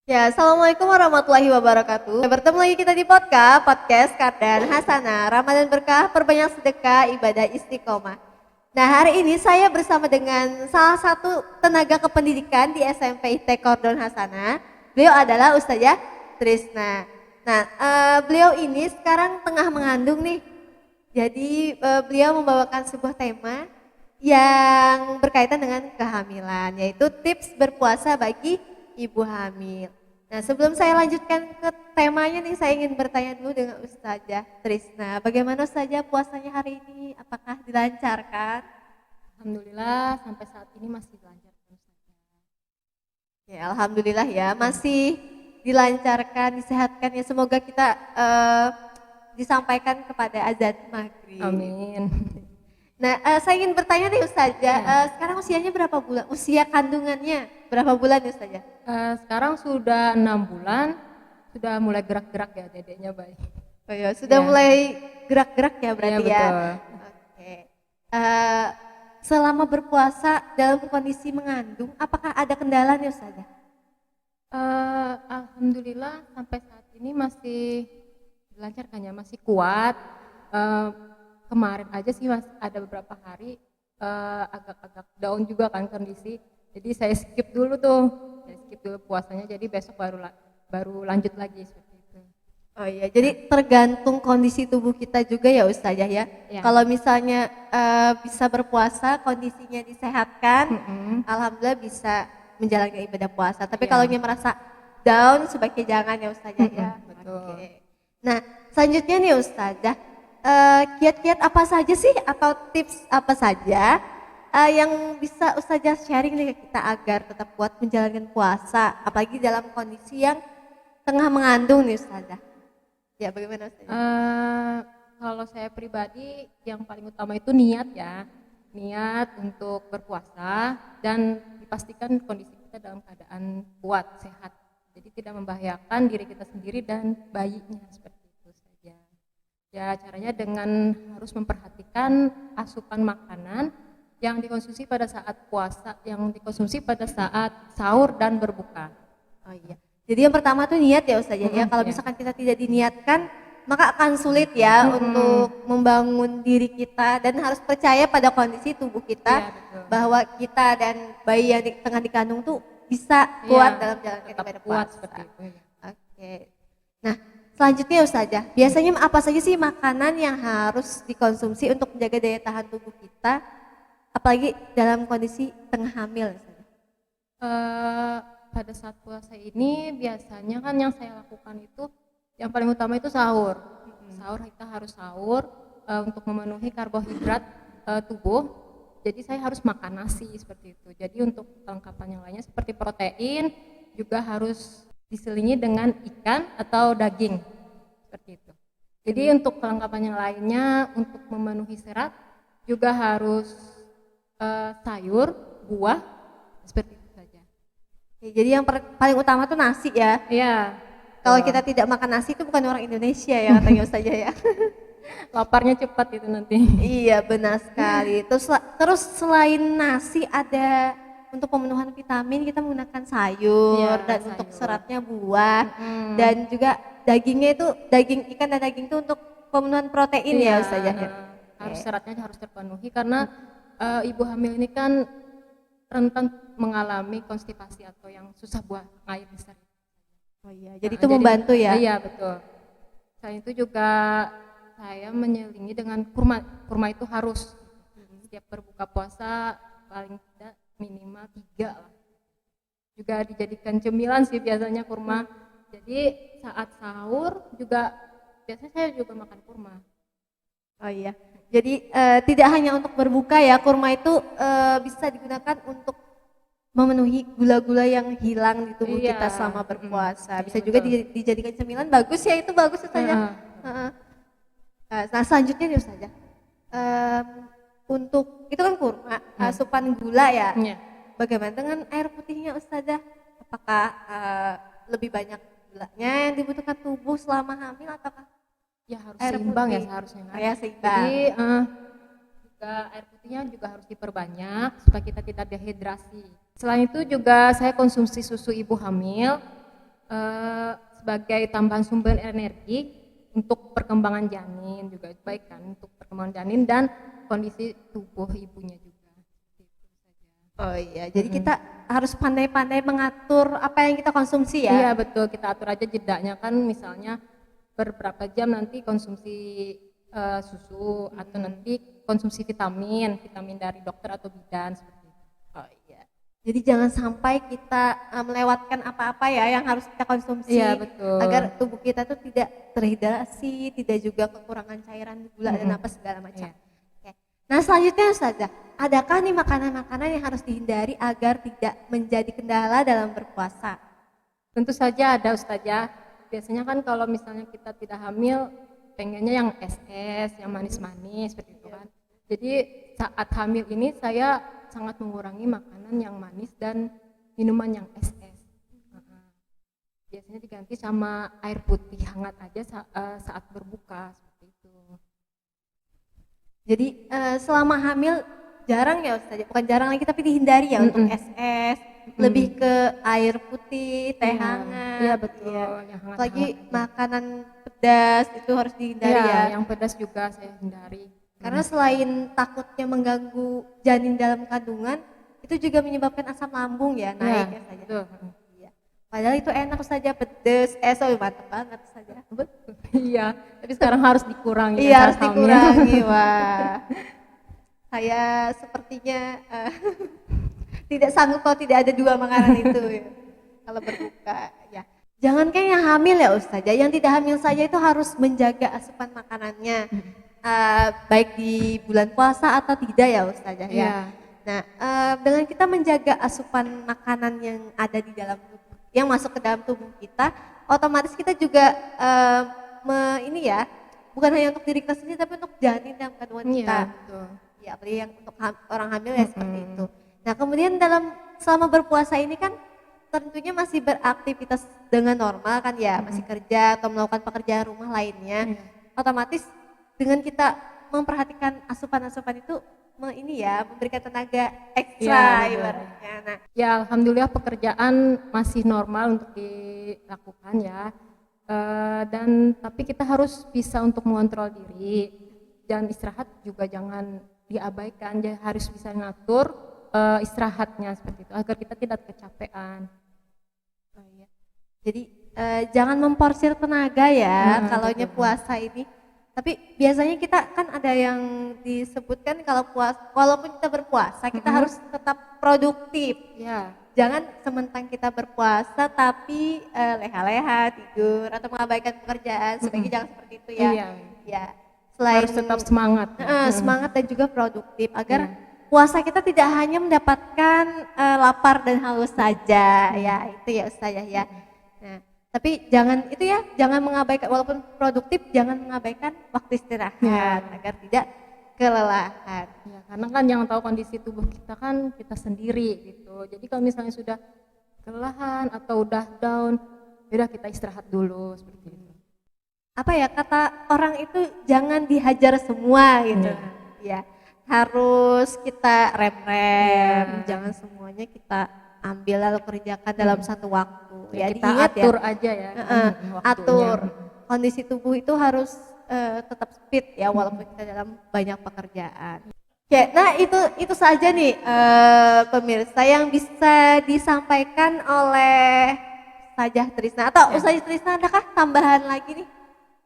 Ya, Assalamualaikum warahmatullahi wabarakatuh. Bertemu lagi kita di podcast Kardan Hasanah, Ramadan Berkah, Perbanyak Sedekah, Ibadah Istiqomah. Nah, hari ini saya bersama dengan salah satu tenaga kependidikan di SMP IT Kordon Hasanah. Beliau adalah Ustazah Trisna. Nah, beliau ini sekarang tengah mengandung nih. Jadi beliau membawakan sebuah tema yang berkaitan dengan kehamilan, yaitu tips berpuasa bagi ibu hamil. Nah, sebelum saya lanjutkan ke temanya nih, saya ingin bertanya dulu dengan Ustazah Trisna. Bagaimana Ustazah puasanya hari ini? Apakah dilancarkan? Alhamdulillah sampai saat ini masih lancar terus saja. Ya, alhamdulillah ya, masih dilancarkan, disehatkan ya. Semoga kita disampaikan kepada azan maghrib. Amin. Nah, saya ingin bertanya nih Ustazah, Ya. sekarang usianya berapa bulan? Usia kandungannya berapa bulan nih Ustazah? Sekarang sudah 6 bulan, sudah mulai gerak-gerak ya dedeknya baik. Oh ya, sudah Ya. mulai gerak-gerak ya Iya berarti ya. betul. Oke. Eh, Selama berpuasa dalam kondisi mengandung, apakah ada kendala nih Ustazah? Alhamdulillah sampai saat ini masih dilancarkan ya, masih kuat. Eh, Kemarin aja sih mas ada beberapa hari agak-agak down juga kan kondisi. Jadi saya skip dulu tuh, saya skip dulu puasanya. Jadi besok baru lanjut lagi seperti itu. Oh iya, jadi tergantung kondisi tubuh kita juga ya Ustazah ya. Ya. Kalau misalnya bisa berpuasa, kondisinya disehatkan, Mm-mm. alhamdulillah bisa menjalankan ibadah puasa. Tapi Ya. kalau merasa down, sebaiknya jangan ya Ustazah ya. Betul. Oke. Nah, selanjutnya nih Ustazah, kiat-kiat apa saja sih atau tips apa saja yang bisa Ustazah sharing nih ke kita agar tetap kuat menjalankan puasa, apalagi dalam kondisi yang tengah mengandung nih Ustazah. Ya, bagaimana Ustazah? Kalau saya pribadi yang paling utama itu niat ya, niat untuk berpuasa dan dipastikan kondisi kita dalam keadaan kuat, sehat. Jadi tidak membahayakan diri kita sendiri dan bayinya seperti itu saja. Ya caranya dengan harus memperhatikan asupan makanan yang dikonsumsi pada saat puasa, yang dikonsumsi pada saat sahur dan berbuka. Oh iya. Jadi yang pertama tuh niat ya Ustazah ya. Kalau Ya. misalkan kita tidak diniatkan, maka akan sulit ya untuk membangun diri kita dan harus percaya pada kondisi tubuh kita Iya, bahwa kita dan bayi yang tengah dikandung tuh bisa kuat dalam menjalankan tetap ibadah kuat puasa. seperti itu. Oke. Nah, selanjutnya Ustazah, biasanya apa saja sih makanan yang harus dikonsumsi untuk menjaga daya tahan tubuh kita, apalagi dalam kondisi tengah hamil Ustazah? Pada saat puasa ini biasanya kan yang saya lakukan itu yang paling utama itu sahur. Sahur kita harus sahur untuk memenuhi karbohidrat tubuh. Jadi saya harus makan nasi seperti itu. Jadi untuk kelengkapan yang lainnya seperti protein juga harus diselingi dengan ikan atau daging seperti itu. Jadi untuk kelengkapan yang lainnya untuk memenuhi serat juga harus sayur, buah seperti itu saja. Ya, jadi yang paling utama tuh nasi ya. Iya. Kalau kita tidak makan nasi itu bukan orang Indonesia ya katanya Ustazah ya. Laparnya cepat itu nanti. Iya benar sekali. Terus selain nasi ada untuk pemenuhan vitamin kita menggunakan sayur Iya, dan sayur. untuk seratnya buah dan juga dagingnya itu daging ikan dan daging itu untuk pemenuhan protein ya Ustazah ya. Harus seratnya harus terpenuhi karena ibu hamil ini kan rentan mengalami konstipasi atau yang susah buang air besar. Oh iya, jadi itu membantu ya. Iya betul. Selain itu juga saya menyelingi dengan kurma. Kurma itu harus setiap berbuka puasa paling tidak minimal 3 lah. Juga dijadikan cemilan sih biasanya kurma. Jadi saat sahur juga biasanya saya juga makan kurma. Oh iya. Jadi tidak hanya untuk berbuka ya, kurma itu bisa digunakan untuk memenuhi gula-gula yang hilang di tubuh kita selama berpuasa. Bisa juga dijadikan cemilan, bagus ya, itu bagus Ustazah. Nah selanjutnya nih Ustazah, untuk itu kan kurma, asupan gula ya. Bagaimana dengan air putihnya Ustazah? Apakah lebih banyak gulanya yang dibutuhkan tubuh selama hamil ataukah ya harus air seimbang putih? ya seharusnya kan. Ya seimbang. Jadi juga air putihnya juga harus diperbanyak supaya kita tidak dehidrasi. Selain itu juga saya konsumsi susu ibu hamil sebagai tambahan sumber energi untuk perkembangan janin juga baik kan, untuk perkembangan janin dan kondisi tubuh ibunya juga. Itu saja. Oh iya, jadi kita harus pandai-pandai mengatur apa yang kita konsumsi ya. Iya betul, kita atur aja jedanya kan, misalnya beberapa jam nanti konsumsi susu atau nanti konsumsi vitamin dari dokter atau bidan seperti itu. Oh iya. Jadi jangan sampai kita melewatkan apa-apa ya yang harus kita konsumsi. Iya betul. Agar tubuh kita tuh tidak terhidrasi, tidak juga kekurangan cairan gula dan apa segala macam. Iya. Oke. Nah selanjutnya Ustazah, adakah nih makanan-makanan yang harus dihindari agar tidak menjadi kendala dalam berpuasa? Tentu saja ada Ustazah. Biasanya kan kalau misalnya kita tidak hamil, pengennya yang es-es, yang manis-manis seperti itu kan. Jadi saat hamil ini saya sangat mengurangi makanan yang manis dan minuman yang es-es. Biasanya diganti sama air putih hangat aja saat berbuka seperti itu. Jadi selama hamil jarang ya Ustazah, bukan jarang lagi tapi dihindari ya untuk es-es, lebih ke air putih, teh hangat. Iya betul, yang hangat. Apalagi makanan pedas itu harus dihindari ya. Yang pedas juga saya hindari. Karena selain takutnya mengganggu janin dalam kandungan, itu juga menyebabkan asam lambung ya naik ya saja. Iya. Padahal itu enak saja pedas, mantap banget saja. Betul. Iya, tapi sekarang harus dikurangi. Iya harus dikurangi, wah. Saya sepertinya tidak sanggup kalau tidak ada dua makanan itu ya, kalau berbuka ya. Jangankan yang hamil ya Ustazah, yang tidak hamil saja itu harus menjaga asupan makanannya, baik di bulan puasa atau tidak ya Ustazah ya. Nah dengan kita menjaga asupan makanan yang ada di dalam tubuh, yang masuk ke dalam tubuh kita, otomatis kita juga ini ya, bukan hanya untuk diri kita sendiri tapi untuk janin dalam kandungan kita. Betul. Ya, apalagi yang untuk orang hamil ya seperti itu. Nah kemudian selama berpuasa ini kan tentunya masih beraktivitas dengan normal kan ya, masih kerja atau melakukan pekerjaan rumah lainnya. Otomatis dengan kita memperhatikan asupan-asupan itu ini ya memberikan tenaga ekstra ibaratnya. Nah, ya alhamdulillah pekerjaan masih normal untuk dilakukan ya. Tapi kita harus bisa untuk mengontrol diri dan istirahat juga jangan diabaikan, jadi harus bisa ngatur istirahatnya seperti itu agar kita tidak kecapean. Oh iya. Jadi jangan memporsir tenaga ya kalaunya puasa ini. Tapi biasanya kita kan ada yang disebutkan kalau walaupun kita berpuasa kita harus tetap produktif. Ya. Jangan sementang kita berpuasa tapi leha-leha tidur atau mengabaikan pekerjaan, sebaiknya jangan seperti itu ya. Iya. Ya. Selain harus tetap semangat. Semangat dan juga produktif agar puasa kita tidak hanya mendapatkan lapar dan haus saja ya, itu ya Ustazah ya. Nah, tapi jangan itu ya, jangan mengabaikan, walaupun produktif jangan mengabaikan waktu istirahat agar tidak kelelahan. Ya, karena kan yang tahu kondisi tubuh kita kan kita sendiri gitu. Jadi kalau misalnya sudah kelelahan atau udah down, udah kita istirahat dulu seperti itu. Apa ya, kata orang itu jangan dihajar semua gitu. Ya, harus kita rem-rem, jangan semuanya kita ambil lalu kerjakan dalam satu waktu. Ya, kita atur aja ya. Atur. Kondisi tubuh itu harus tetap fit ya walaupun kita dalam banyak pekerjaan. Oke, nah itu saja nih pemirsa yang bisa disampaikan oleh Ustazah Trisna atau Ustazah Trisna, adakah tambahan lagi nih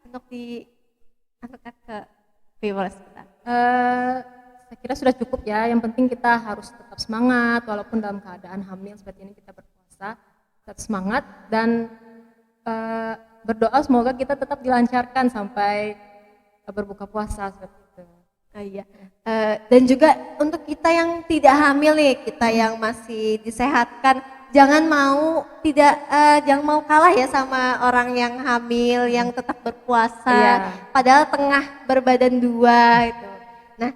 untuk diangkat ke viewers kita? Saya kira sudah cukup ya, yang penting kita harus tetap semangat walaupun dalam keadaan hamil seperti ini kita berpuasa, tetap semangat dan berdoa semoga kita tetap dilancarkan sampai berbuka puasa seperti itu. Iya. Dan juga untuk kita yang tidak hamil nih, kita yang masih disehatkan, jangan mau kalah ya sama orang yang hamil yang tetap berpuasa, padahal tengah berbadan dua itu. Nah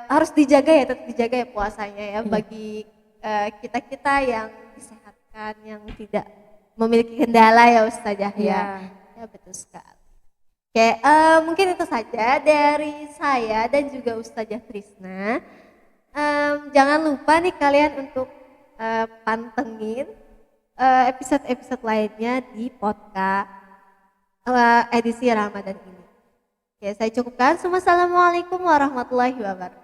harus dijaga ya, tetap dijaga ya puasanya ya bagi kita yang disehatkan, yang tidak memiliki kendala ya Ustazah ya. Ya betul sekali. Oke, mungkin itu saja dari saya dan juga Ustazah Trisna. Jangan lupa nih kalian untuk pantengin episode-episode lainnya di podcast edisi Ramadan ini. Oke, saya cukupkan. Wassalamualaikum warahmatullahi wabarakatuh.